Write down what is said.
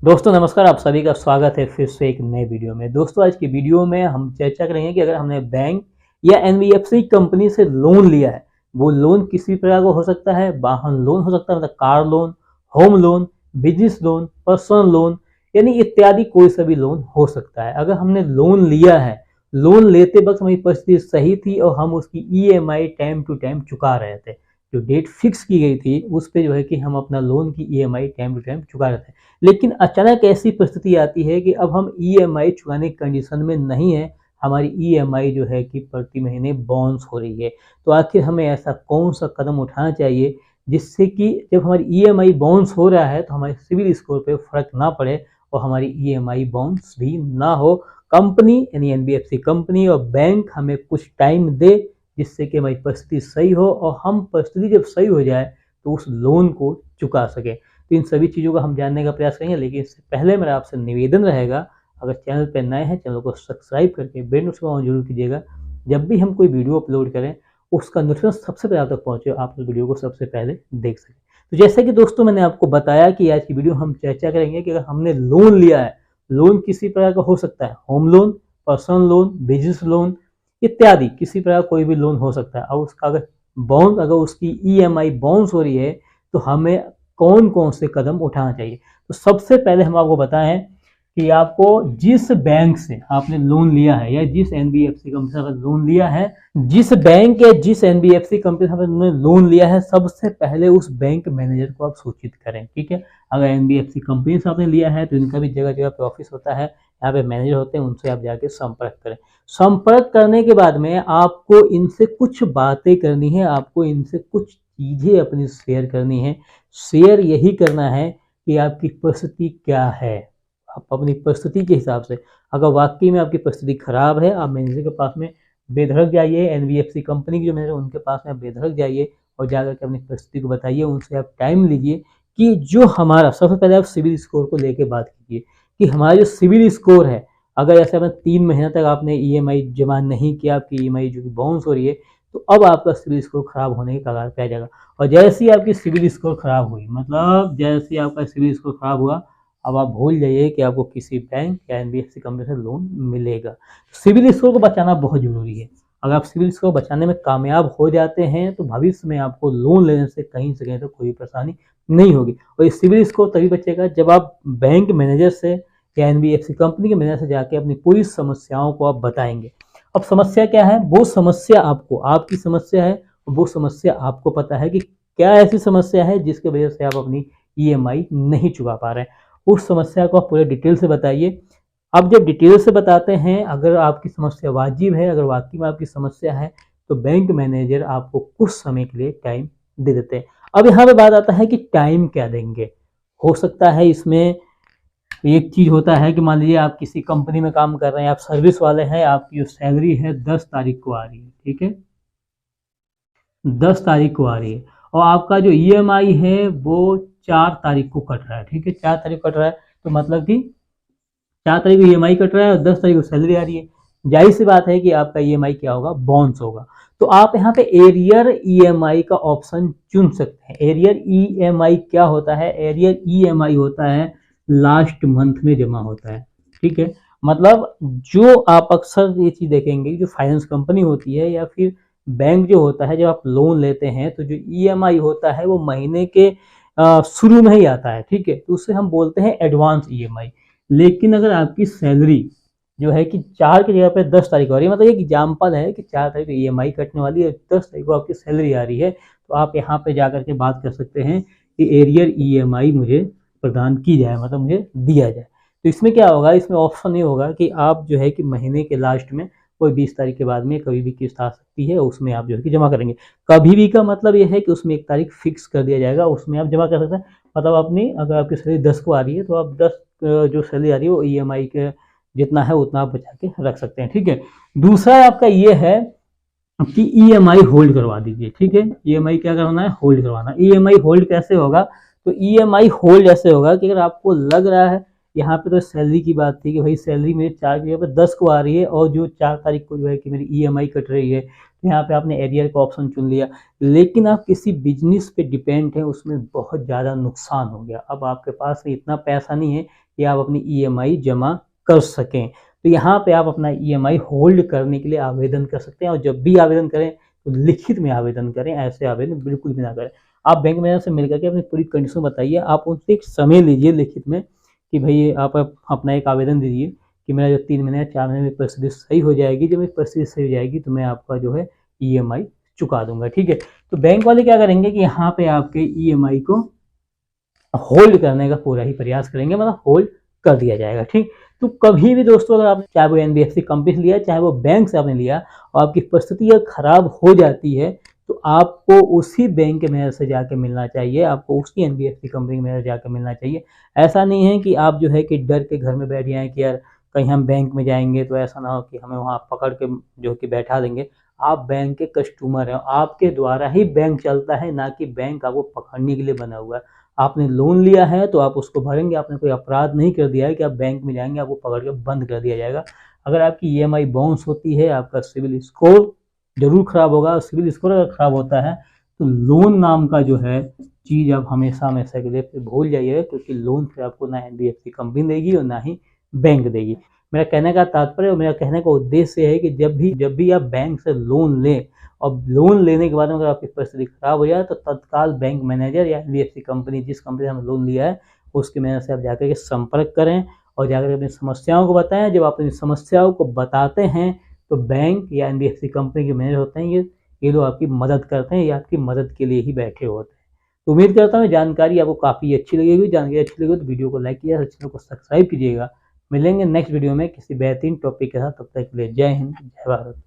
दोस्तों नमस्कार, आप सभी का स्वागत है फिर से एक नए वीडियो में। दोस्तों आज की वीडियो में हम चर्चा करेंगे कि अगर हमने बैंक या एनबीएफसी कंपनी से लोन लिया है, वो लोन किसी प्रकार का हो सकता है। वाहन लोन हो सकता है, मतलब car loan, home loan, business loan, personal loan, यानी इत्यादि कोई सा भी लोन हो सकता है। अगर हमने लोन लिया है, लोन लेते वक्त हमारी परिस्थिति सही थी और हम उसकी ईएमआई टाइम टू टाइम चुका रहे थे, जो डेट फिक्स की गई थी उस पे जो है कि हम अपना लोन की ईएमआई टाइम टू टाइम चुका रहे थे, लेकिन अचानक ऐसी परिस्थिति आती है कि अब हम ईएमआई चुकाने की कंडीशन में नहीं है, हमारी ईएमआई जो है कि प्रति महीने बाउंस हो रही है। तो आखिर हमें ऐसा कौन सा कदम उठाना चाहिए जिससे कि जब हमारी ईएमआई बाउंस हो रहा है तो हमारे सिविल स्कोर पे फर्क ना पड़े और हमारी ईएमआई बाउंस भी ना हो। कंपनी यानी एनबीएफसी कंपनी और बैंक हमें कुछ टाइम दे जिससे कि हमारी परिस्थिति सही हो और हम परिस्थिति जब सही हो जाए तो उस लोन को चुका सके। तो इन सभी चीज़ों का हम जानने का प्रयास करेंगे, लेकिन इससे पहले मेरा आपसे निवेदन रहेगा, अगर चैनल पर नए हैं चैनल को सब्सक्राइब करके बेल नोटिफिकेशन जरूर कीजिएगा। जब भी हम कोई वीडियो अपलोड करें उसका नोटिफिकेशन सबसे पहले आप तक पहुँचे, आप उस वीडियो को सबसे पहले देख सकें। तो जैसे कि दोस्तों मैंने आपको बताया कि आज की वीडियो हम चर्चा करेंगे कि अगर हमने लोन लिया है, लोन किसी प्रकार का हो सकता है, home loan, personal loan, business loan इत्यादि किसी प्रकार कोई भी लोन हो सकता है। और उसका अगर उसकी ईएमआई बाउंस हो रही है तो हमें कौन कौन से कदम उठाना चाहिए। तो सबसे पहले हम आपको बताएं कि आपको जिस बैंक से आपने लोन लिया है या जिस एनबीएफसी कंपनी से लोन लिया है, जिस बैंक या जिस एनबीएफसी कंपनी से आपने लोन लिया है, सबसे पहले उस बैंक मैनेजर को आप सूचित करें। ठीक है, अगर एनबीएफसी कंपनी से आपने लिया है तो इनका भी जगह जगह पे ऑफिस होता है, यहाँ पे मैनेजर होते हैं, उनसे आप जाके संपर्क करें। संपर्क करने के बाद में आपको इनसे कुछ बातें करनी है, आपको इनसे कुछ चीजें अपनी शेयर करनी है। शेयर यही करना है कि आपकी परिस्थिति क्या है। आप अपनी परिस्थिति के हिसाब से, अगर वाकई में आपकी परिस्थिति खराब है, आप मैनेजर के पास में बेधड़क जाइए, एनबीएफसी कंपनी के जो मैनेजर उनके पास में बेधड़क जाइए और जाकर के अपनी परिस्थिति को बताइए। उनसे आप टाइम लीजिए कि जो हमारा, सबसे पहले आप सिविल स्कोर को लेकर बात कीजिए कि हमारा जो सिविल स्कोर है, अगर जैसे आपने 3 महीने तक आपने ईएमआई जमा नहीं किया, आपकी ईएमआई जो कि बाउंस हो रही है, तो अब आपका सिविल स्कोर खराब होने के कगार पे आ जाएगा। और जैसे ही आपकी सिविल स्कोर खराब हुई, मतलब जैसे ही आपका सिविल स्कोर खराब हुआ, अब आप भूल जाइए कि आपको किसी बैंक या एनबीएफसी कंपनी से लोन मिलेगा। सिविल स्कोर को बचाना बहुत जरूरी है। अगर आप सिविल स्कोर बचाने में कामयाब हो जाते हैं तो भविष्य में आपको लोन लेने से कहीं तो कोई परेशानी नहीं होगी। और ये सिविल स्कोर तभी बचेगा जब आप बैंक मैनेजर से या एनबीएफसी कंपनी के मैनेजर से जाके अपनी पूरी समस्याओं को आप बताएंगे। अब समस्या क्या है, वो समस्या आपको, आपकी समस्या है, वो समस्या आपको पता है कि क्या ऐसी समस्या है जिसकी वजह से आप अपनी ईएमआई नहीं चुका पा रहे हैं। उस समस्या को आप पूरे डिटेल से बताइए। अब जब डिटेल से बताते हैं, अगर आपकी समस्या वाजिब है, अगर वाकई में आपकी समस्या है, तो बैंक मैनेजर आपको कुछ समय के लिए टाइम दे देते हैं। अब यहाँ पे बात आता है कि टाइम क्या देंगे। हो सकता है इसमें एक चीज होता है कि मान लीजिए आप किसी कंपनी में काम कर रहे हैं, आप सर्विस वाले हैं, आपकी जो सैलरी है 10 तारीख को आ रही है। ठीक है, 10 तारीख को आ रही है और आपका जो ईएमआई है वो 4 तारीख को कट रहा है। ठीक है, 4 तारीख को कट रहा है, तो मतलब कि 4 तारीख को ईएमआई कट रहा है और 10 तारीख को सैलरी आ रही है। जाहिर सी बात है कि आपका ईएमआई क्या होगा, बाउंस होगा। तो आप यहाँ पे एरियर ईएमआई का ऑप्शन चुन सकते हैं। एरियर ईएमआई क्या होता है? एरियर ईएमआई होता है लास्ट मंथ में जमा होता है। ठीक है, मतलब जो आप अक्सर ये चीज देखेंगे, जो फाइनेंस कंपनी होती है या फिर बैंक जो होता है, जब आप लोन लेते हैं तो जो ईएमआई होता है वो महीने के शुरू में ही आता है। ठीक है, तो उससे हम बोलते हैं एडवांस ईएमआई। लेकिन अगर आपकी सैलरी जो है कि 4 की जगह पे 10 तारीख को आ रही है, मतलब एक एग्जाम्पल है कि 4 तारीख को ईएमआई कटने वाली है, 10 तारीख को आपकी सैलरी आ रही है, तो आप यहाँ पे जा करके बात कर सकते हैं कि एरियर ईएमआई मुझे प्रदान की जाए, मतलब मुझे दिया जाए। तो इसमें क्या होगा, इसमें ऑप्शन ये होगा कि आप जो है कि महीने के लास्ट में कोई 20 तारीख के बाद में कभी भी किस्त आ सकती है, उसमें आप जो है कि जमा करेंगे। कभी भी का मतलब ये है कि उसमें एक तारीख फिक्स कर दिया जाएगा, उसमें आप जमा कर सकते हैं। मतलब अपनी, अगर आपकी सैलरी 10 को आ रही है तो आप 10 जो सैलरी आ रही है वो ईएमआई के जितना है उतना आप बचा के रख सकते हैं। ठीक है, दूसरा आपका ये है कि ईएमआई होल्ड करवा दीजिए। ठीक है, ईएमआई क्या करवाना है, होल्ड करवाना। ईएमआई होल्ड कैसे होगा, तो ईएमआई होल्ड ऐसे होगा कि अगर आपको लग रहा है, यहाँ पे तो सैलरी की बात थी कि भाई सैलरी मेरी 4 की जगह पे 10 को आ रही है और जो 4 तारीख को जो है कि मेरी ईएमआई कट रही है, तो यहाँ पे आपने एरियर का ऑप्शन चुन लिया, लेकिन आप किसी बिजनेस पे डिपेंड हैं, उसमें बहुत ज़्यादा नुकसान हो गया, अब आपके पास इतना पैसा नहीं है कि आप अपनी ईएमआई जमा कर सकें। तो यहाँ पे आप अपना ईएमआई होल्ड करने के लिए आवेदन कर सकते हैं, और जब भी आवेदन करें तो लिखित में आवेदन करें, ऐसे आवेदन बिल्कुल भी ना करें। आप बैंक मैनेजर से मिलकर के अपनी पूरी कंडीशन बताइए, आप उनसे एक समय लीजिए लिखित में कि भाई आप अपना एक आवेदन दीजिए कि मेरा जो 3 महीने या 4 महीने में परिस्थिति सही हो जाएगी, जब मेरी परिस्थिति सही हो जाएगी तो मैं आपका जो है ईएमआई चुका दूंगा, ठीक है। तो बैंक वाले क्या करेंगे कि यहाँ पे आपके ईएमआई को होल्ड करने का पूरा ही प्रयास करेंगे, मतलब होल्ड कर दिया जाएगा, ठीक। तो कभी भी दोस्तों अगर आपने चाहे वो एनबीएफसी कंपनी से लिया चाहे वो बैंक से आपने लिया और आपकी परिस्थिति अगर खराब हो जाती है तो आपको उसी बैंक के मैनेजर से जाके मिलना चाहिए, आपको उसी एनबीएफसी कंपनी के मैनेजर जाकर मिलना चाहिए। ऐसा नहीं है कि आप जो है कि डर के घर में बैठ जाएं कि यार कहीं हम बैंक में जाएंगे तो ऐसा ना हो कि हमें वहाँ पकड़ के जो कि बैठा देंगे। आप बैंक के कस्टमर हैं, आपके द्वारा ही बैंक चलता है, ना कि बैंक आपको पकड़ने के लिए बना हुआ है। आपने लोन लिया है तो आप उसको भरेंगे, आपने कोई अपराध नहीं कर दिया है कि आप बैंक में जाएंगे आपको पकड़ के बंद कर दिया जाएगा। अगर आपकी ईएमआई बाउंस होती है, आपका सिविल स्कोर जरूर खराब होगा, सिविल स्कोर अगर खराब होता है तो लोन नाम का जो है चीज़ आप हमेशा हमेशा के लिए भूल जाइए, क्योंकि लोन फिर आपको ना एनबीएफसी कंपनी देगी और ना ही बैंक देगी। मेरा कहने का तात्पर्य और मेरा कहने का उद्देश्य है कि जब भी आप बैंक से लोन लें और लोन लेने के बाद अगर आपकी परिस्थिति खराब हो जाए तो तत्काल बैंक मैनेजर या एनबीएफसी कंपनी जिस कंपनी से हमने लोन लिया है उसके मैनेजर से आप जाकर के संपर्क करें और जाकर अपनी समस्याओं को बताएं। जब आप अपनी समस्याओं को बताते हैं तो बैंक या एनबीएफसी कंपनी के मैनेजर होते हैं ये लोग आपकी मदद करते हैं, ये आपकी मदद के लिए ही बैठे होते हैं। तो उम्मीद करता हूँ जानकारी आपको काफ़ी अच्छी लगेगी। जानकारी अच्छी लगी तो वीडियो को लाइक कीजिएगा, चैनल को सब्सक्राइब कीजिएगा। मिलेंगे नेक्स्ट वीडियो में किसी बेहतरीन टॉपिक के साथ, तब तक के लिए जय हिंद, जय भारत।